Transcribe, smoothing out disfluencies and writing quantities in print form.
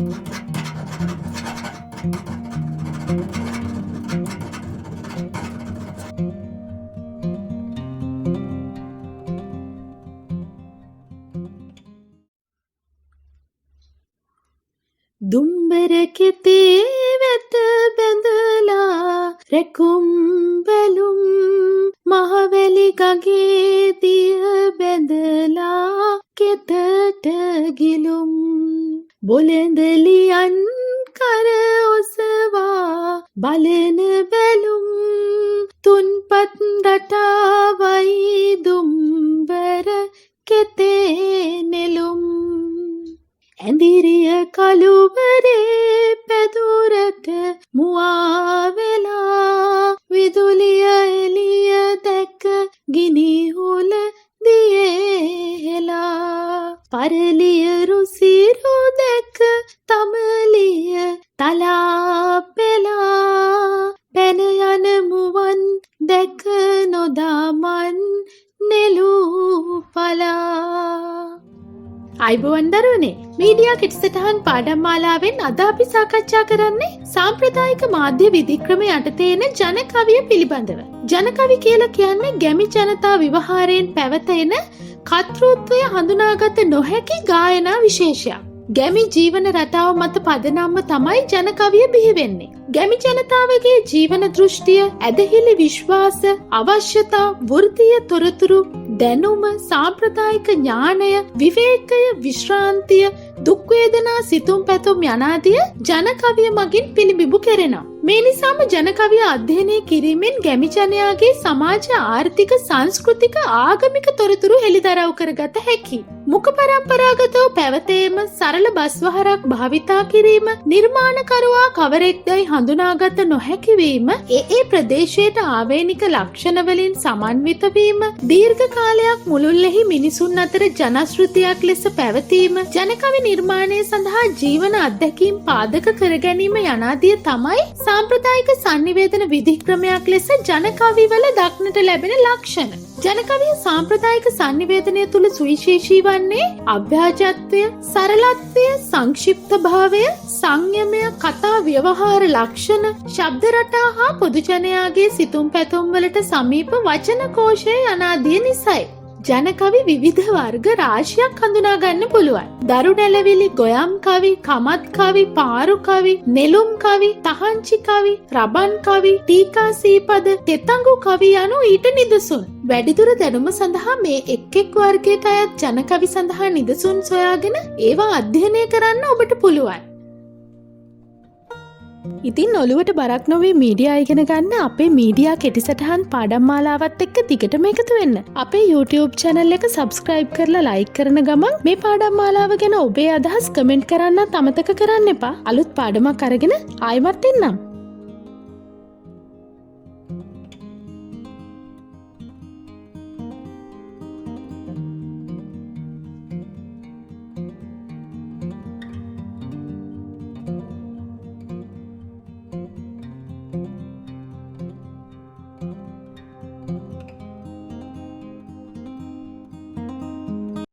දුම්බර කෙතේ වෙත බැඳලා රැකුම් බැලුම් මහවැලි ගගේ දිය බැඳලා කෙතට ගිලුම් බොළඳලියන් කර ඔසවා බලන බැලුම් තුන්පත් රටාවයි දුම්බර කෙතේ නෙළුම් ඇඳිරිය කළුවරේ පැදුරට මුවා වෙලා විදුලිය එළිය දැක ගිනිහුල දියේ හෙලා පරලිය රුසිරු දැක තමලිය තලා පෙලා පැන යන මුවන් දැක නොදාමන් නෙළූ පලා අයිබෝවන් දරුවනේ මීඩියා කෙටිසටහන් පාඩම් මාලාවෙන් අද අපි සාකච්ඡා කරන්නේ සාම්ප්‍රදායික මාධ්‍ය විධික්‍රම යටතේ එන ජන කවිය පිළිබඳව. ජන කවි කියලා කියන්නේ ගැමි ජනතා ව්‍යවහාරයෙන් පැවතෙන කර්තෘත්වය හඳුනාගත නොහැකි ගායනා විශේෂයක්. ගැමි ජීවන රටාව මත පදනම්ව තමයි ජන කවිය බිහි වෙන්නේ. ගැමි ජනතාවගේ ජීවන දෘෂ්ටිය, ඇදහිලි විශ්වාස, අවශ්‍යතා, වෘත්තීය තොරතුරු, දැනුම, සාම්ප්‍රදායික ඥානය, විවේකය, විශ්‍රාන්තිය, දුක් වේදනා, සිතුම් පැතුම් යනාදිය ජන කවිය මගින් පිළිබිඹු කෙරෙනවා. මේ නිසාම ජන කවිය අධ්‍යයනය කිරීමෙන් ගැමි ජනයාගේ සමාජ, ආර්ථික, සංස්කෘතික, ආගමික තොරතුරු හෙළිදරව් කරගත හැකියි. මුඛ පරම්පරාගතව පැවතීම, සරල බස්වහරක් භාවිතා කිරීම, නිර්මාණකරුවා කවරෙක්දයි හඳුනාගත නොහැකි වීම, ඒ ප්‍රදේශයට ආවේනික ලක්ෂණ වලින් සමන්විත වීම, දීර්ඝ කාලයක් මුළුල්ලෙහි මිනිසුන් අතර ජනශ්‍රුතියක් ලෙස පැවතීම, ජන කවි නිර්මාණය සඳහා ජීවන අත්දැකීම් පාදක කර ගැනීම යනාදිය තමයි සාම්ප්‍රදායික sannivedana විධික්‍රමයක් ලෙස ජන කවිවල දක්නට ලැබෙන ලක්ෂණ. ජන කවිය සාම්ප්‍රදායික sannivedanaya තුල සුවිශේෂී වන්නේ අභ්‍යාජත්වය, සරලත්වය, සංක්ෂිප්ත භාවය, සංයමය, කතා ව්‍යවහාර ලක්ෂණ, ශබ්ද රටා හා පොදු ජනයාගේ සිතුම් පැතුම් වලට සමීප වචන කෝෂය යනාදිය නිසයි. ජන කවි විවිධ වර්ග රාශියක් හඳුනා ගන්න පුළුවන්. දරු නැලවිලි, ගොයම් කවි, කමත් කවි, පාරු කවි, නෙළුම් කවි, තහංචි කවි, රබන් කවි, ටීකා සීපද, තෙතඟු කවි යනු ඊට නිදසුන්. වැඩිදුර දැනුම සඳහා මේ එක් වර්ගයට අයත් ජන කවි සඳහා නිදසුන් සොයාගෙන ඒවා අධ්‍යයනය කරන්න ඔබට පුළුවන්. ඉතින් ඔළුවට බරක් නොවේ මීඩියා ඉගෙන ගන්න අපේ මීඩියා කෙටිසටහන් පාඩම් මාලාවත් එක්ක දිගටම එකතු වෙන්න. අපේ YouTube channel එක subscribe කරලා like කරන ගමන් මේ පාඩම් මාලාව ගැන ඔබේ අදහස් කමෙන්ට් කරන්නත් අමතක කරන්න එපා. අලුත් පාඩමක් අරගෙන ආයෙමත් එන්නම්.